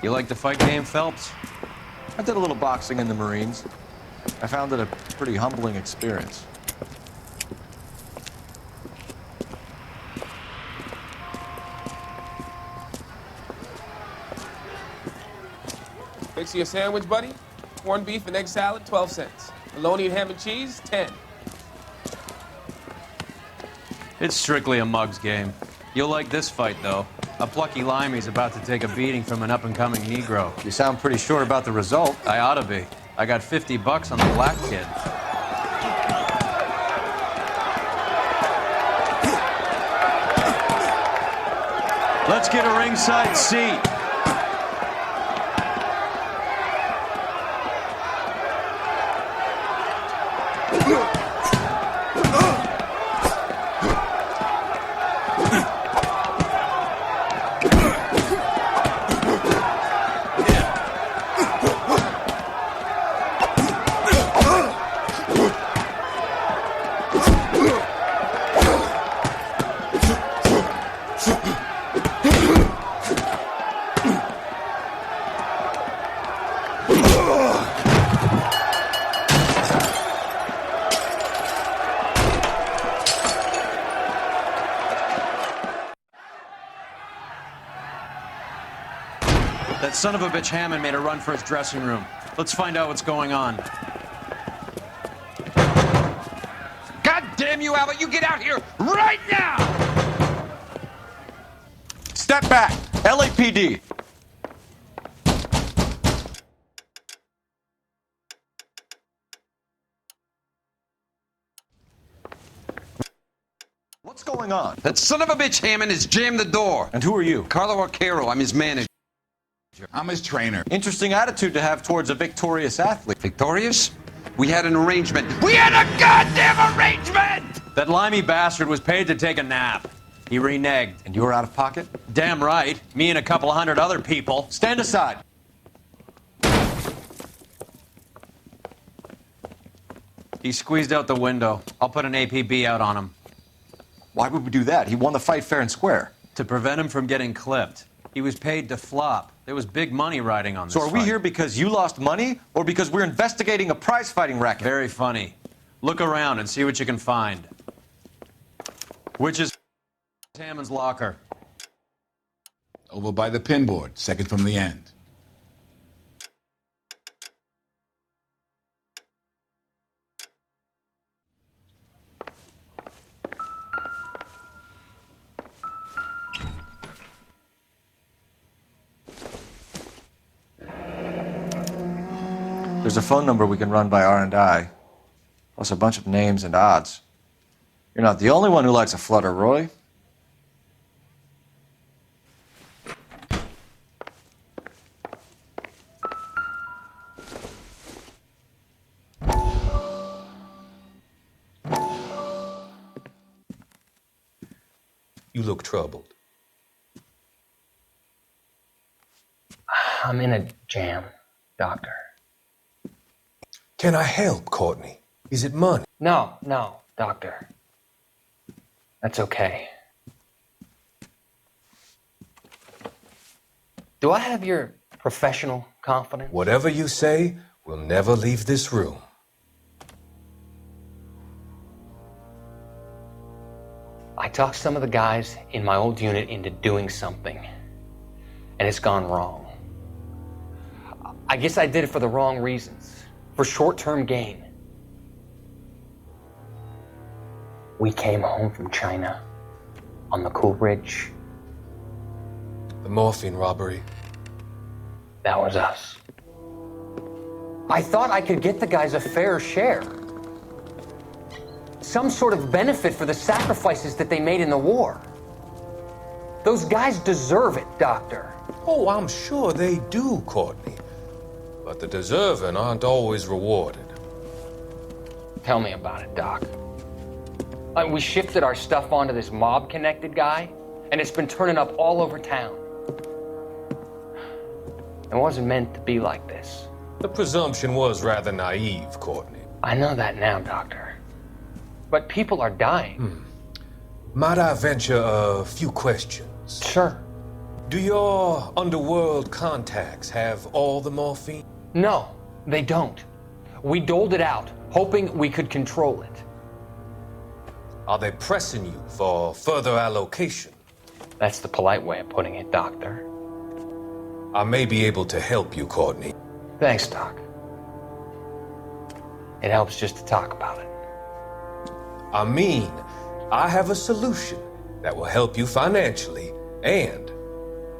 You like the fight game, Phelps? I did a little boxing in the Marines. I found it a pretty humbling experience. Fix you a sandwich, buddy? Corned beef and egg salad, 12 cents. Bologna and ham and cheese, 10. It's strictly a mug's game. You'll like this fight, though. A plucky limey's about to take a beating from an up-and-coming Negro. You sound pretty sure about the result. I ought to be. I got $50 on the black kid. Let's get a ringside seat. That son of a bitch Hammond made a run for his dressing room. Let's find out what's going on. God damn you, Albert! You get out here right now! Step back! LAPD! What's going on? That son of a bitch Hammond has jammed the door. And who are you? Carlo Arcaro, I'm his manager. I'm his trainer. Interesting attitude to have towards a victorious athlete. Victorious? We had an arrangement. We had a goddamn arrangement! That limey bastard was paid to take a nap. He reneged. And you were out of pocket? Damn right. Me and a couple hundred other people. Stand aside. He squeezed out the window. I'll put an APB out on him. Why would we do that? He won the fight fair and square. To prevent him from getting clipped. He was paid to flop. There was big money riding on this So are we fight. here because you lost money or because we're investigating a prize-fighting racket? Very funny. Look around and see what you can find. Which is Hammond's locker? Over by the pinboard, second from the end. There's a phone number we can run by R&I, plus a bunch of names and odds. You're not the only one who likes a flutter, Roy. You look troubled. I'm in a jam, Doctor. Can I help, Courtney? Is it money? No, Doctor. That's okay. Do I have your professional confidence? Whatever you say, we'll never leave this room. I talked some of the guys in my old unit into doing something, and it's gone wrong. I guess I did it for the wrong reasons, for short-term gain. We came home from China on the Cool Bridge. The morphine robbery. That was us. I thought I could get the guys a fair share. Some sort of benefit for the sacrifices that they made in the war. Those guys deserve it, Doctor. Oh, I'm sure they do, Courtney. But the deserving aren't always rewarded. Tell me about it, Doc. We shifted our stuff onto this mob-connected guy, and it's been turning up all over town. It wasn't meant to be like this. The presumption was rather naive, Courtney. I know that now, Doctor. But people are dying. Might I venture a few questions? Sure. Do your underworld contacts have all the morphine? No, they don't. We doled it out, hoping we could control it. Are they pressing you for further allocation? That's the polite way of putting it, Doctor. I may be able to help you, Courtney. Thanks, Doc. It helps just to talk about it. I mean, I have a solution that will help you financially and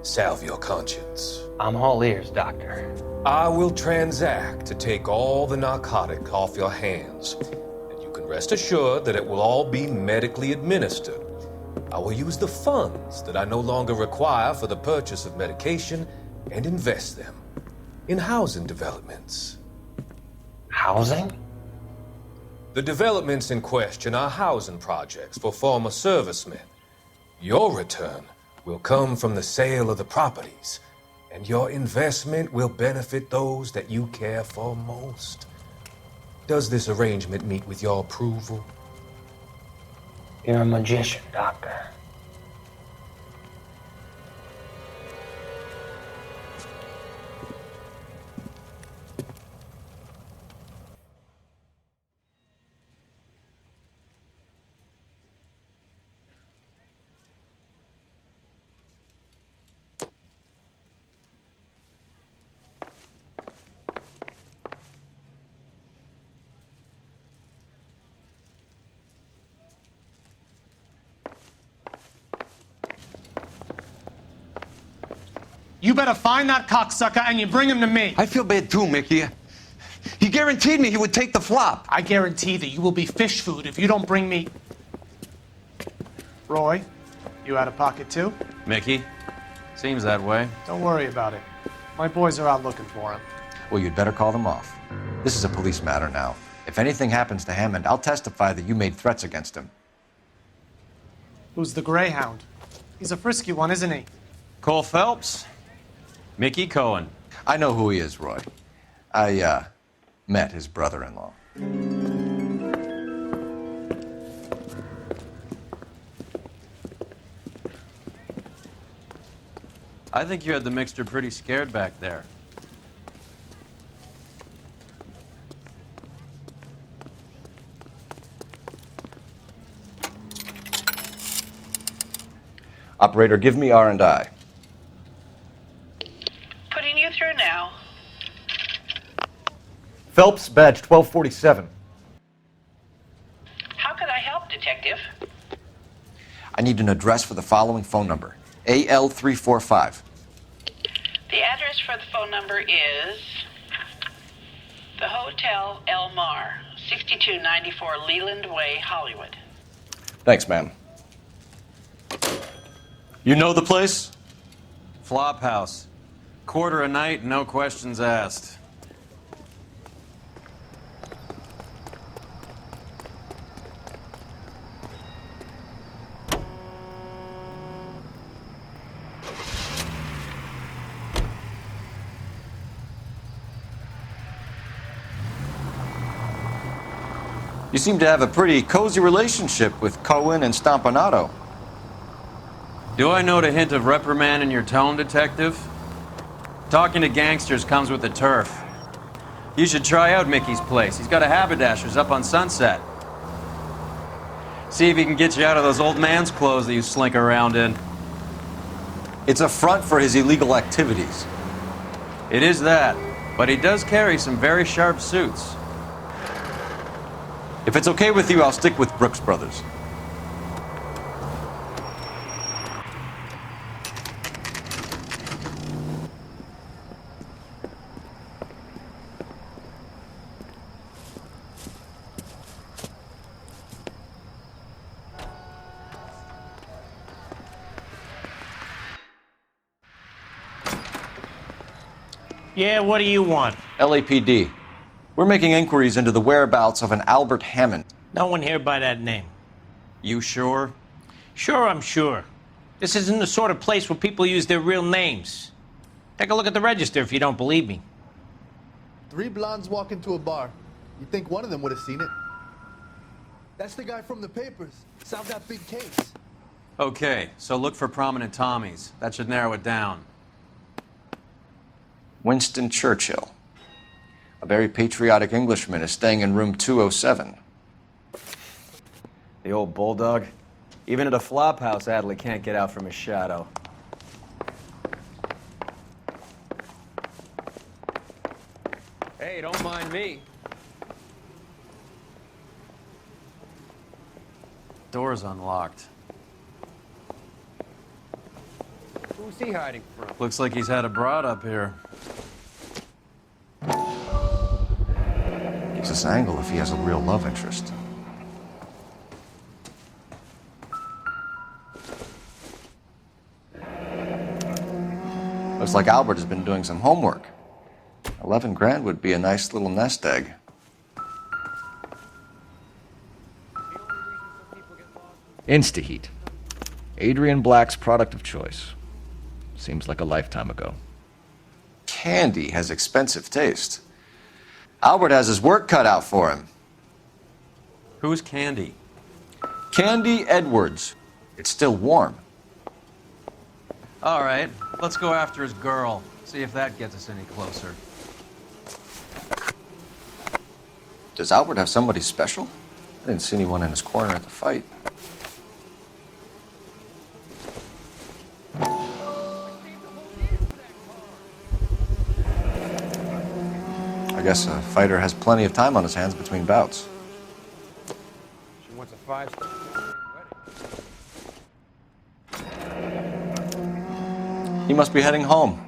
salve your conscience. I'm all ears, Doctor. I will transact to take all the narcotic off your hands, and you can rest assured that it will all be medically administered. I will use the funds that I no longer require for the purchase of medication and invest them in housing developments. Housing? The developments in question are housing projects for former servicemen. Your return will come from the sale of the properties, and your investment will benefit those that you care for most. Does this arrangement meet with your approval? You're a magician, Doctor. You better find that cocksucker and you bring him to me. I feel bad too, Mickey. He guaranteed me he would take the flop. I guarantee that you will be fish food if you don't bring me... Roy, you out of pocket too? Mickey? Seems that way. Don't worry about it. My boys are out looking for him. Well, you'd better call them off. This is a police matter now. If anything happens to Hammond, I'll testify that you made threats against him. Who's the Greyhound? He's a frisky one, isn't he? Cole Phelps? Mickey Cohen. I know who he is, Roy. I, met his brother-in-law. I think you had the mixture pretty scared back there. Operator, give me R&I. Putting you through now. Phelps, badge 1247. How could I help, Detective? I need an address for the following phone number. AL345. The address for the phone number is the Hotel El Mar, 6294 Leland Way, Hollywood. Thanks, ma'am. You know the place? Flop house. Quarter a night, no questions asked. You seem to have a pretty cozy relationship with Cohen and Stompanato. Do I note a hint of reprimand in your tone, Detective? Talking to gangsters comes with the turf. You should try out Mickey's place. He's got a haberdasher's up on Sunset. See if he can get you out of those old man's clothes that you slink around in. It's a front for his illegal activities. It is that, but he does carry some very sharp suits. If it's okay with you, I'll stick with Brooks Brothers. Yeah, what do you want? LAPD. We're making inquiries into the whereabouts of an Albert Hammond. No one here by that name. You sure? Sure, I'm sure. This isn't the sort of place where people use their real names. Take a look at the register if you don't believe me. 3 blondes walk into a bar. You'd think one of them would have seen it. That's the guy from the papers. Solved that big case. Okay, so look for prominent Tommies. That should narrow it down. Winston Churchill. A very patriotic Englishman is staying in room 207. The old bulldog. Even at a flop house, Adley can't get out from his shadow. Hey, don't mind me. Door's unlocked. Who's he hiding from? Looks like he's had a broad up here. Gives us an angle if he has a real love interest. Looks like Albert has been doing some homework. 11 grand would be a nice little nest egg. Instaheat. Adrian Black's product of choice. Seems like a lifetime ago. Candy has expensive taste. Albert has his work cut out for him. Who's Candy? Candy Edwards. It's still warm. All right, let's go after his girl. See if that gets us any closer. Does Albert have somebody special? I didn't see anyone in his corner at the fight. I guess a fighter has plenty of time on his hands between bouts. She wants a 5-star wedding. He must be heading home.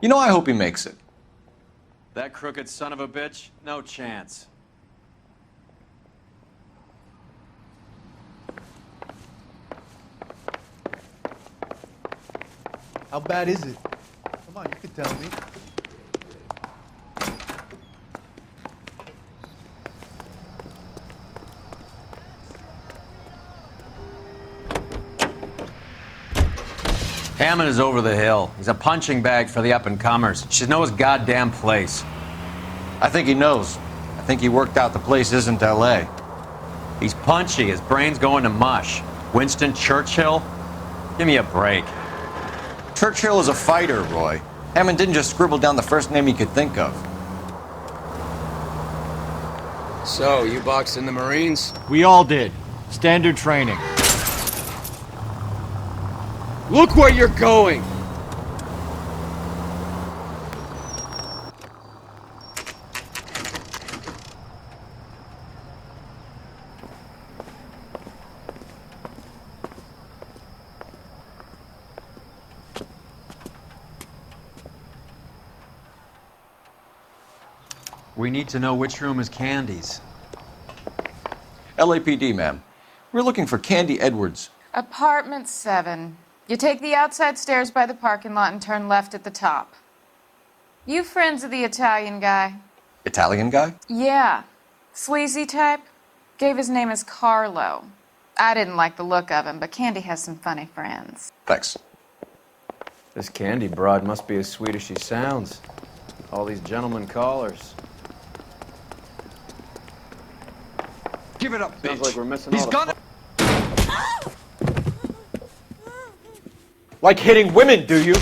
You know, I hope he makes it. That crooked son of a bitch? No chance. How bad is it? Come on, you can tell me. Hammond is over the hill. He's a punching bag for the up-and-comers. He should know his goddamn place. I think he knows. I think he worked out the place isn't L.A. He's punchy. His brain's going to mush. Winston Churchill? Give me a break. Churchill is a fighter, Roy. Hammond didn't just scribble down the first name he could think of. So, you boxed in the Marines? We all did. Standard training. Look where you're going! We need to know which room is Candy's. LAPD, ma'am. We're looking for Candy Edwards. Apartment 7. You take the outside stairs by the parking lot and turn left at the top. You friends of the Italian guy? Italian guy? Yeah. Sleazy type? Gave his name as Carlo. I didn't like the look of him, but Candy has some funny friends. Thanks. This Candy broad must be as sweet as she sounds. All these gentlemen callers. Give it up, bitch! Sounds like we're missing He's all the gonna... Like hitting women, do you?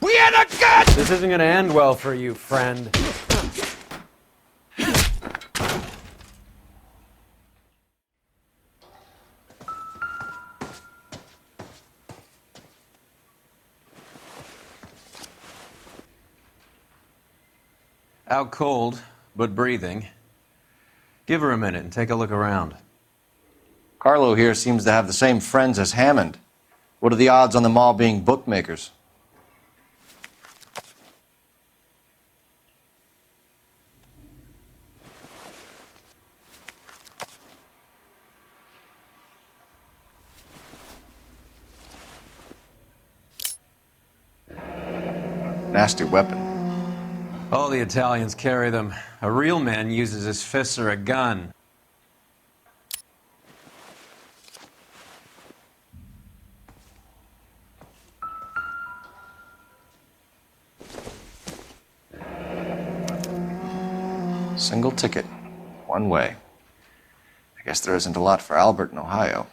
We had a gun! This isn't gonna end well for you, friend. Out cold, but breathing. Give her a minute and take a look around. Carlo here seems to have the same friends as Hammond. What are the odds on them all being bookmakers? Nasty weapon. All the Italians carry them. A real man uses his fists or a gun. Single ticket. One way. I guess there isn't a lot for Albert in Ohio.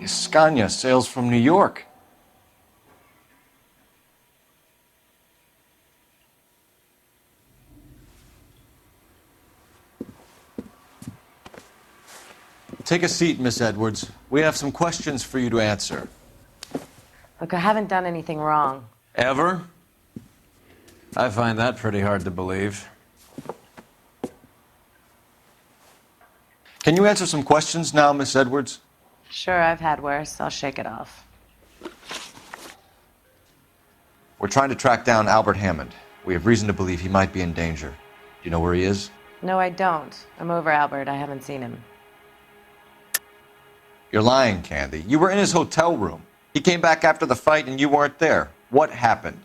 Scania sails from New York. Take a seat, Miss Edwards. We have some questions for you to answer. Look, I haven't done anything wrong. Ever? I find that pretty hard to believe. Can you answer some questions now, Miss Edwards? Sure, I've had worse. I'll shake it off. We're trying to track down Albert Hammond. We have reason to believe he might be in danger. Do you know where he is? No, I don't. I'm over Albert. I haven't seen him. You're lying, Candy. You were in his hotel room. He came back after the fight and you weren't there. What happened?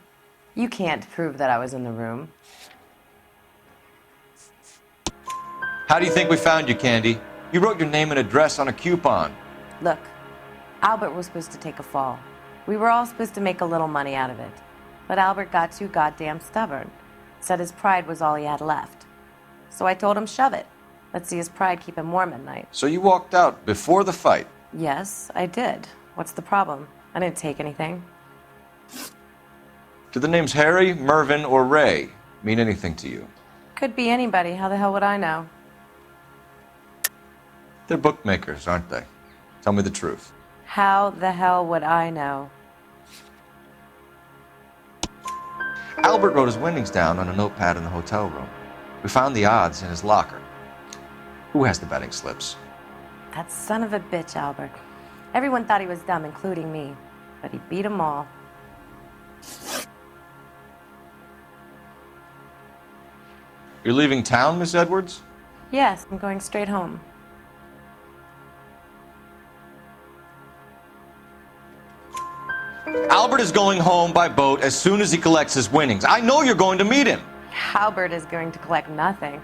You can't prove that I was in the room. How do you think we found you, Candy? You wrote your name and address on a coupon. Look, Albert was supposed to take a fall. We were all supposed to make a little money out of it. But Albert got too goddamn stubborn. Said his pride was all he had left. So I told him, shove it. Let's see his pride keep him warm at night. So you walked out before the fight? Yes, I did. What's the problem? I didn't take anything. Do the names Harry, Mervyn, or Ray mean anything to you? Could be anybody. How the hell would I know? They're bookmakers, aren't they? Tell me the truth. How the hell would I know? Albert wrote his winnings down on a notepad in the hotel room. We found the odds in his locker. Who has the betting slips? That son of a bitch, Albert. Everyone thought he was dumb, including me. But he beat them all. You're leaving town, Miss Edwards? Yes, I'm going straight home. Albert is going home by boat as soon as he collects his winnings. I know you're going to meet him. Albert is going to collect nothing.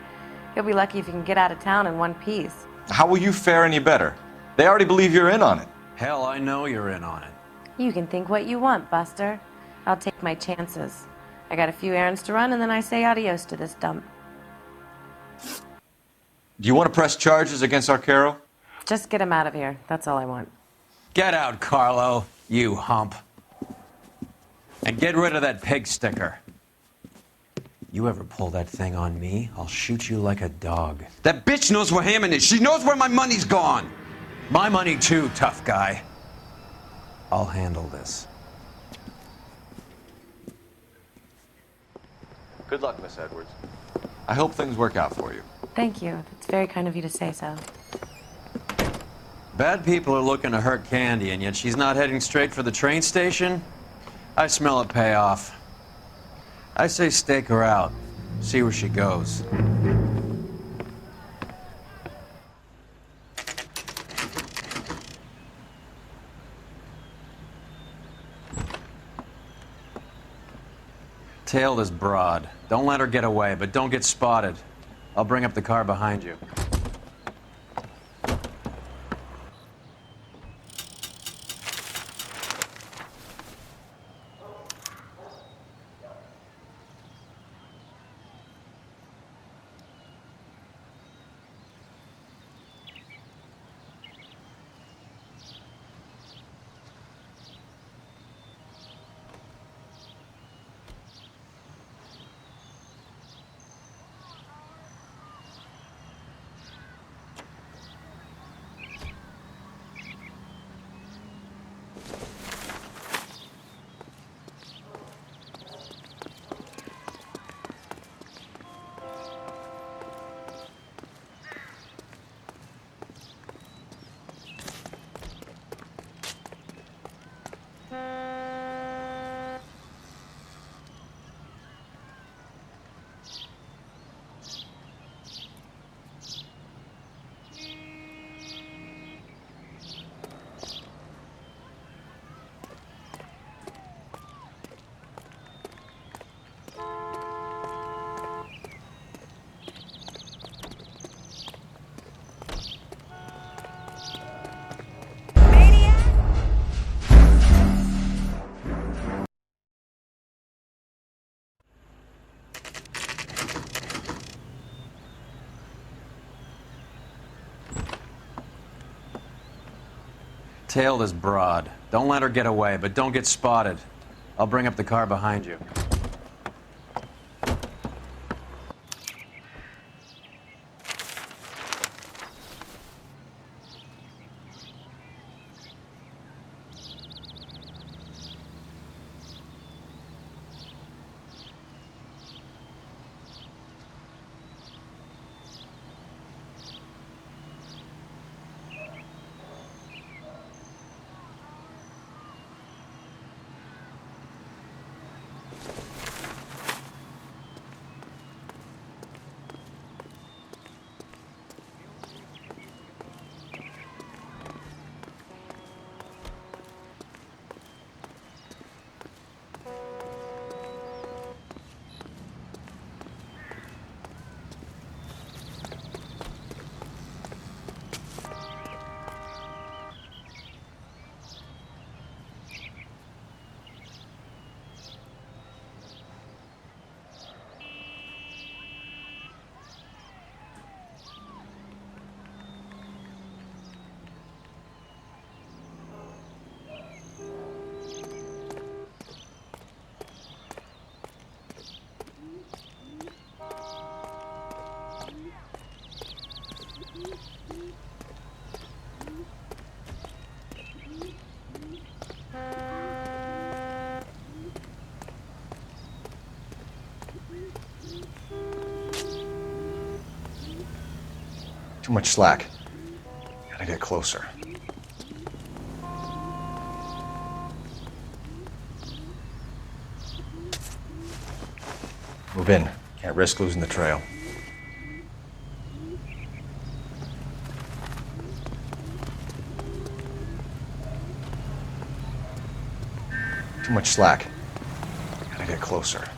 He'll be lucky if he can get out of town in one piece. How will you fare any better? They already believe you're in on it. Hell, I know you're in on it. You can think what you want, Buster. I'll take my chances. I got a few errands to run, and then I say adios to this dump. Do you want to press charges against Arcaro? Just get him out of here. That's all I want. Get out, Carlo, you hump. And get rid of that pig sticker. You ever pull that thing on me, I'll shoot you like a dog. That bitch knows where Hammond is. She knows where my money's gone. My money too, tough guy. I'll handle this. Good luck, Miss Edwards. I hope things work out for you. Thank you. It's very kind of you to say so. Bad people are looking to hurt Candy, and yet she's not heading straight for the train station? I smell a payoff. I say stake her out. See where she goes. Tail this broad. Don't let her get away, but don't get spotted. I'll bring up the car behind you. Tail this broad. Don't let her get away, but don't get spotted. I'll bring up the car behind you. Too much slack. Gotta get closer. Move in. Can't risk losing the trail. Too much slack. Gotta get closer.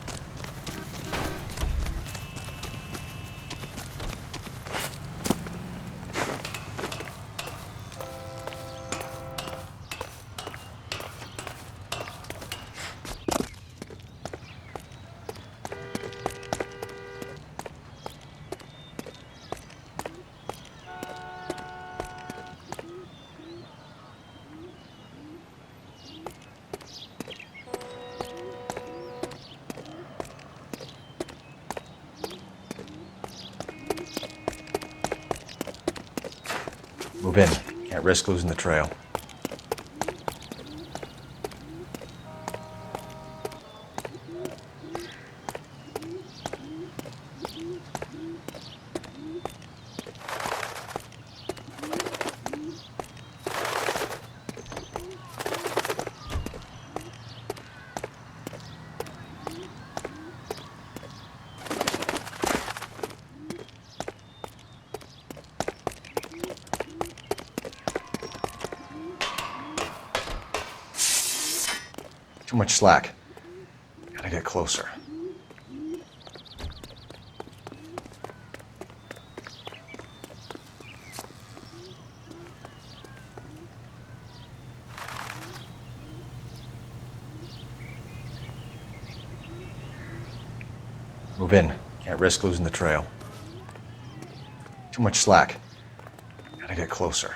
Move in. Can't risk losing the trail. Too much slack. Gotta get closer. Move in. Can't risk losing the trail. Too much slack. Gotta get closer.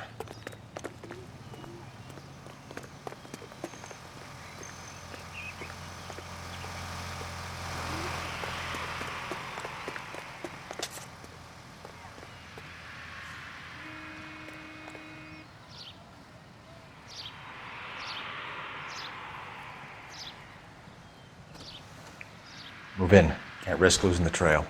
Move in. Can't risk losing the trail.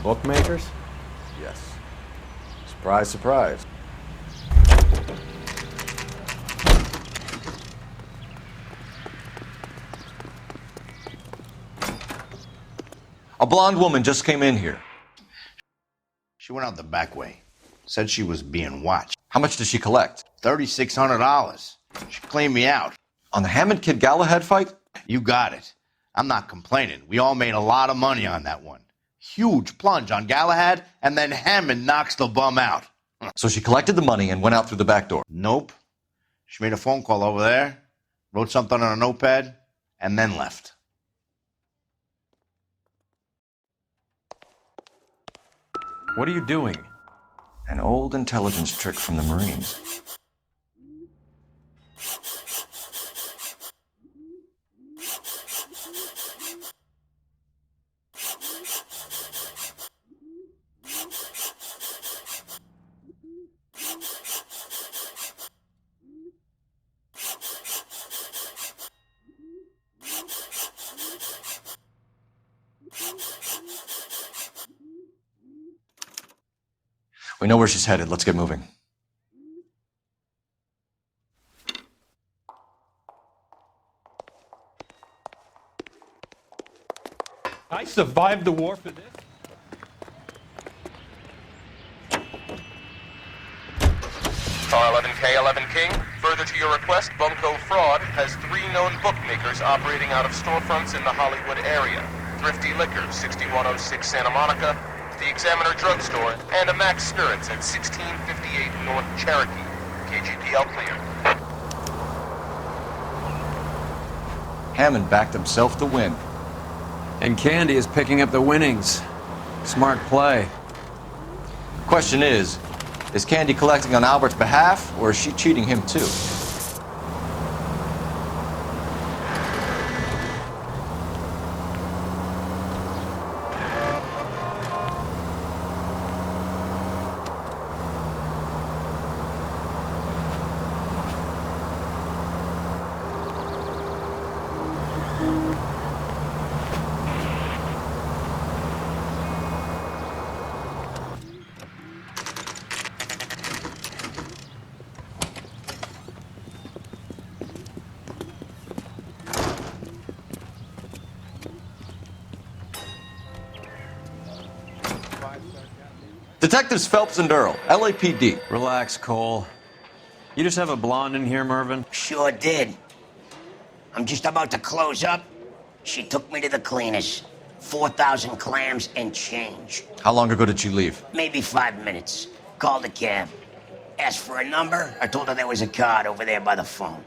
Bookmakers? Yes. Surprise, surprise. A blonde woman just came in here. She went out the back way. Said she was being watched. How much did she collect? $3,600. She cleaned me out. On the Hammond Kid Galahad fight? You got it. I'm not complaining. We all made a lot of money on that one. Huge plunge on Galahad, and then Hammond knocks the bum out. So she collected the money and went out through the back door? Nope. She made a phone call over there, wrote something on a notepad, and then left. What are you doing? An old intelligence trick from the Marines. We know where she's headed. Let's get moving. I survived the war for this. Star 11K, 11 King. Further to your request, Bunko Fraud has 3 known bookmakers operating out of storefronts in the Hollywood area. Thrifty Liquors, 6106 Santa Monica, the Examiner Drugstore, and a Max Spirits at 1658 North Cherokee. KGPL clear. Hammond backed himself to win. And Candy is picking up the winnings. Smart play. Question is Candy collecting on Albert's behalf, or is she cheating him too? Detectives Phelps and Earl, LAPD. Relax, Cole. You just have a blonde in here, Mervyn? Sure did. I'm just about to close up. She took me to the cleaners. 4,000 clams and change. How long ago did she leave? Maybe 5 minutes. Called a cab. Asked for a number. I told her there was a card over there by the phone.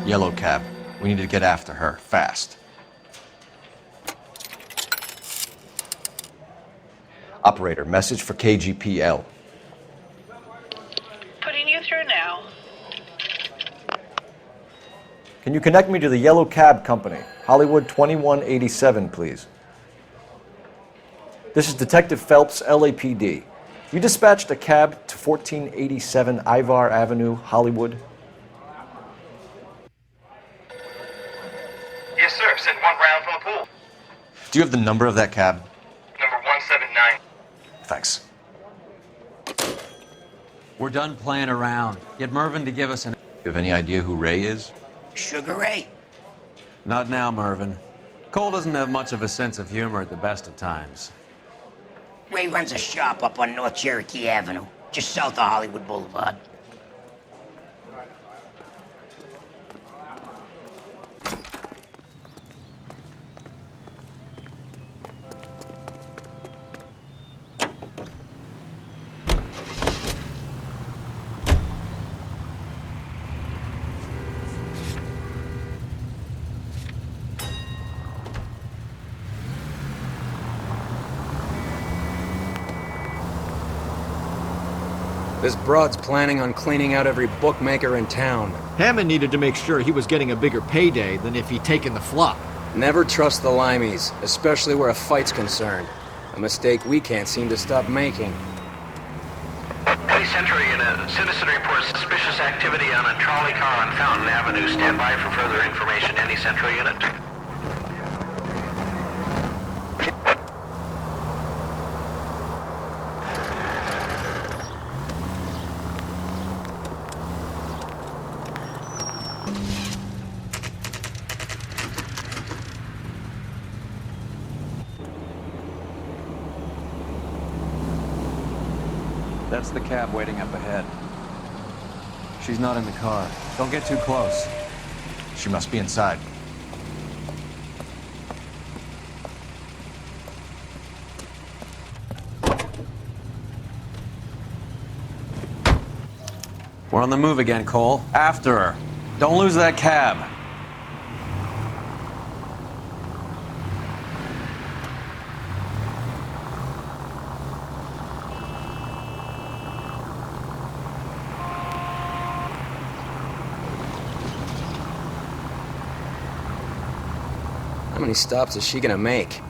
Yellow cab. We need to get after her, fast. Operator, message for KGPL. Putting you through now. Can you connect me to the Yellow Cab Company? Hollywood 2187, please. This is Detective Phelps, LAPD. You dispatched a cab to 1487 Ivar Avenue, Hollywood? Yes, sir. Sent 1 round from the pool. Do you have the number of that cab? Number 179. Thanks. We're done playing around. Get Mervyn to give us an... You have any idea who Ray is? Sugar Ray? Not now, Mervyn. Cole doesn't have much of a sense of humor at the best of times. Ray runs a shop up on North Cherokee Avenue, just south of Hollywood Boulevard. This broad's planning on cleaning out every bookmaker in town. Hammond needed to make sure he was getting a bigger payday than if he'd taken the flop. Never trust the limeys, especially where a fight's concerned. A mistake we can't seem to stop making. Hey, Central Unit. Citizen reports suspicious activity on a trolley car on Fountain Avenue. Stand by for further information. Any Central Unit. That's the cab waiting up ahead. She's not in the car. Don't get too close. She must be inside. We're on the move again, Cole. After her. Don't lose that cab. How many stops is she gonna make?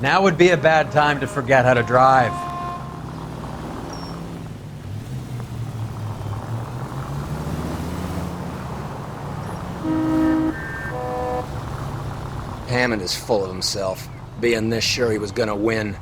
Now would be a bad time to forget how to drive. Hammond is full of himself, being this sure he was gonna win.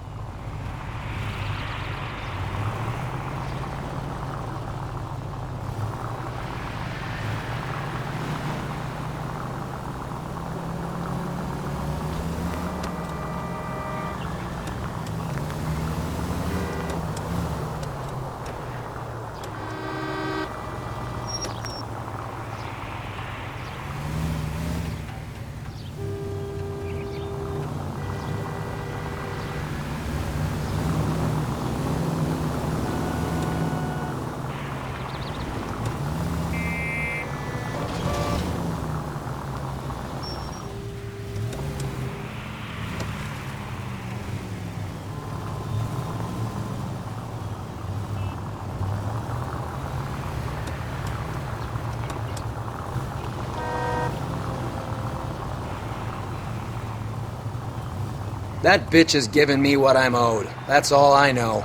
That bitch is giving me what I'm owed. That's all I know.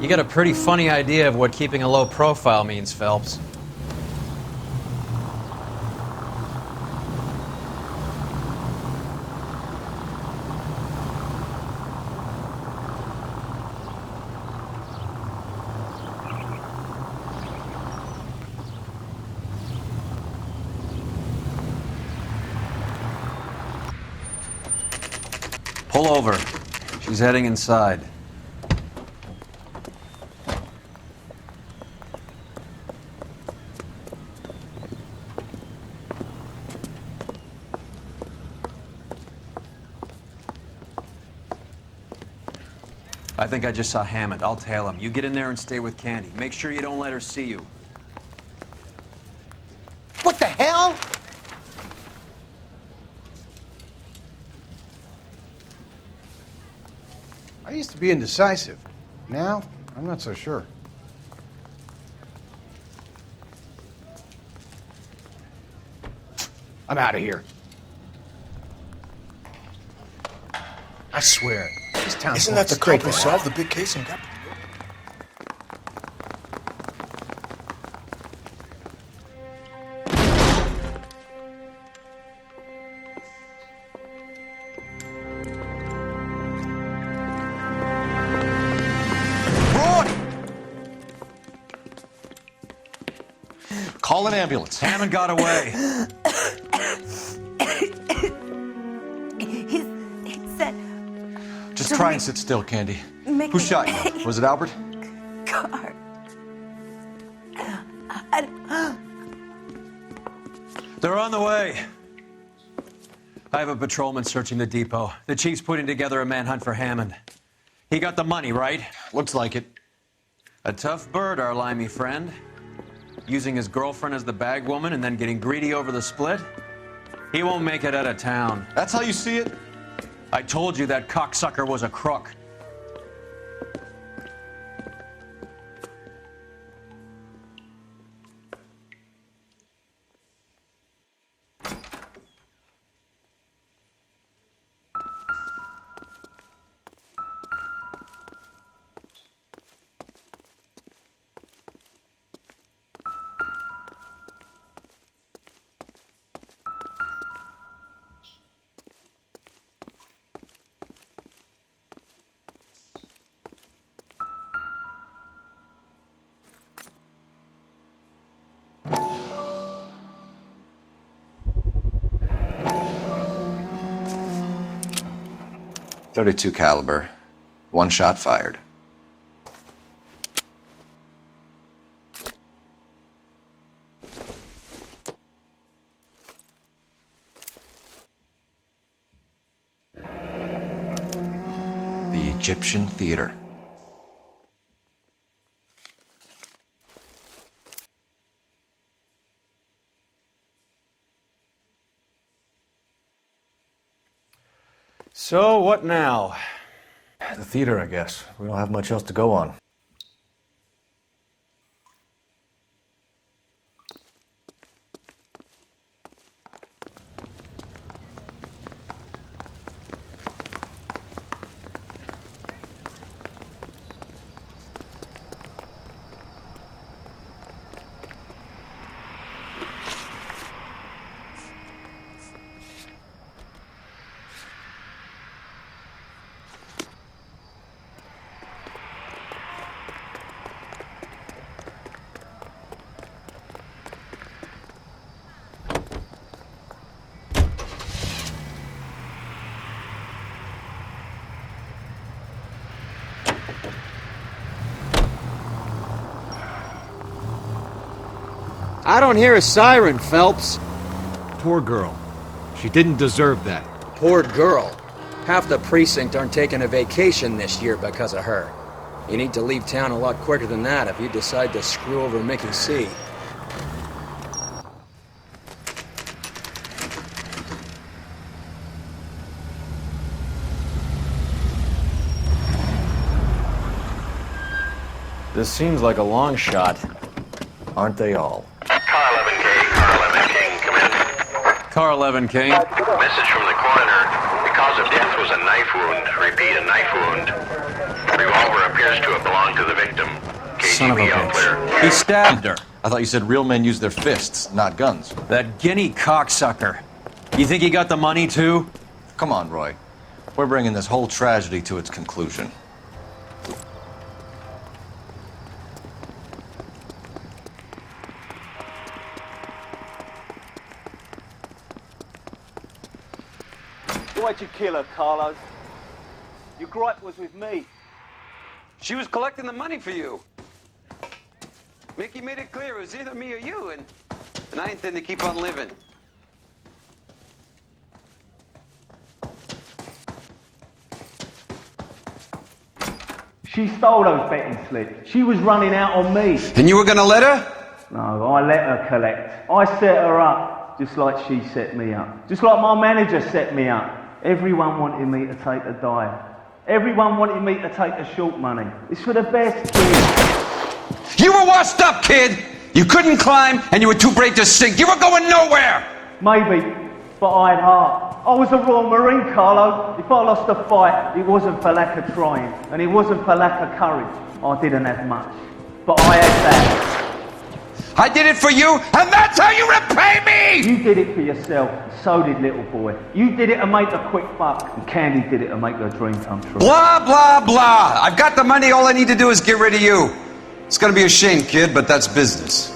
You got a pretty funny idea of what keeping a low profile means, Phelps. Pull over. She's heading inside. I think I just saw Hammond. I'll tail him. You get in there and stay with Candy. Make sure you don't let her see you. What the hell? I used to be indecisive. Now, I'm not so sure. I'm out of here. I swear, this town's Isn't that the cop who solved the big case and got... Call an ambulance. Hammond got away. He said... Just try and sit still, Candy. Make Who shot you? Was it Albert? car. They're on the way. I have a patrolman searching the depot. The chief's putting together a manhunt for Hammond. He got the money, right? Looks like it. A tough bird, our limey friend. Using his girlfriend as the bag woman and then getting greedy over the split? He won't make it out of town. That's how you see it? I told you that cocksucker was a crook. .32 caliber. One shot fired. The Egyptian Theater. So, what now? The theater, I guess. We don't have much else to go on. I don't hear a siren, Phelps. Poor girl. She didn't deserve that. Poor girl. Half the precinct aren't taking a vacation this year because of her. You need to leave town a lot quicker than that if you decide to screw over Mickey C. This seems like a long shot. Aren't they all? Car 11K, Car 11King, come in. Car 11 King. Message from the coroner. The cause of death was a knife wound. Repeat, a knife wound. Revolver appears to have belonged to the victim. Son of a KGB all clear. bitch. He stabbed her. I thought you said real men use their fists, not guns. That guinea cocksucker. You think he got the money too? Come on, Roy. We're bringing this whole tragedy to its conclusion. Why'd you kill her, Carlo? Your gripe was with me. She was collecting the money for you. Mickey made it clear it was either me or you, and I intend to keep on living. She stole those betting slips. She was running out on me. And you were gonna let her? No, I let her collect. I set her up, just like she set me up. Just like my manager set me up. Everyone wanted me to take a dive. Everyone wanted me to take the short money. It's for the best, kid. You were washed up, kid! You couldn't climb, and you were too brave to sink. You were going nowhere! Maybe, but I had heart. I was a Royal Marine, Carlo. If I lost a fight, it wasn't for lack of trying, and it wasn't for lack of courage. I didn't have much, but I had that. I did it for you, and that's how you repay me! You did it for yourself, and so did little boy. You did it to make a quick buck, and Candy did it to make her dream come true. Blah, blah, blah. I've got the money. All I need to do is get rid of you. It's gonna be a shame, kid, but that's business.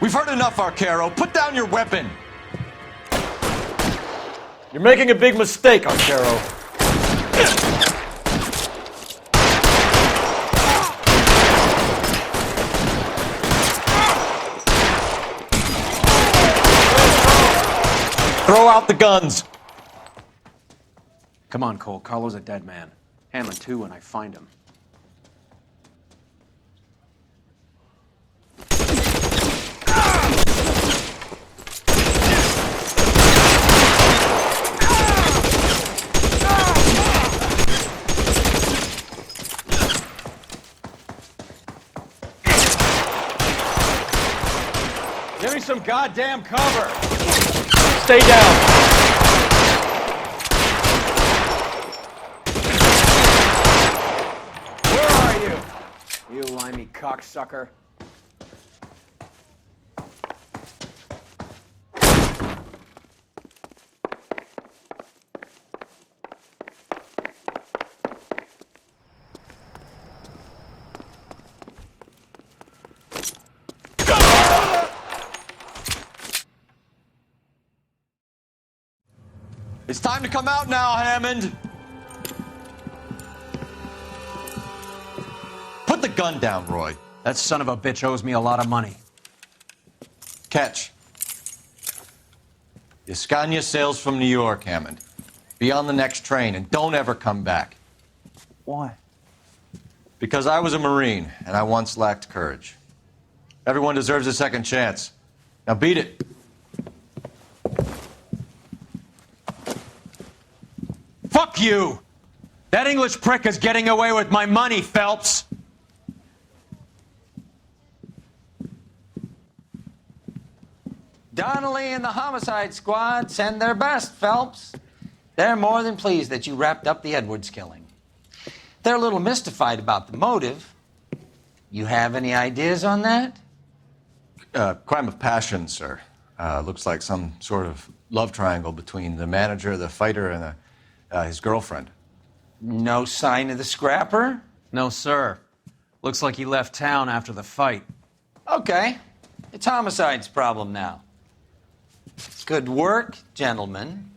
We've heard enough, Arcaro. Put down your weapon. You're making a big mistake, Arcaro. Throw out the guns! Come on, Cole. Carlo's a dead man. Hammond, too, when I find him. Give me some goddamn cover! Stay down! You limey cocksucker. It's time to come out now, Hammond! Put the gun down, Roy. That son of a bitch owes me a lot of money. Catch. Yascania sails from New York, Hammond. Be on the next train and don't ever come back. Why? Because I was a Marine and I once lacked courage. Everyone deserves a second chance. Now beat it. Fuck you! That English prick is getting away with my money, Phelps! Donnelly and the homicide squad send their best, Phelps. They're more than pleased that you wrapped up the Edwards killing. They're a little mystified about the motive. You have any ideas on that? Crime of passion, sir. Looks like some sort of love triangle between the manager, the fighter, and his girlfriend. No sign of the scrapper? No, sir. Looks like he left town after the fight. Okay. It's homicide's problem now. Good work, gentlemen.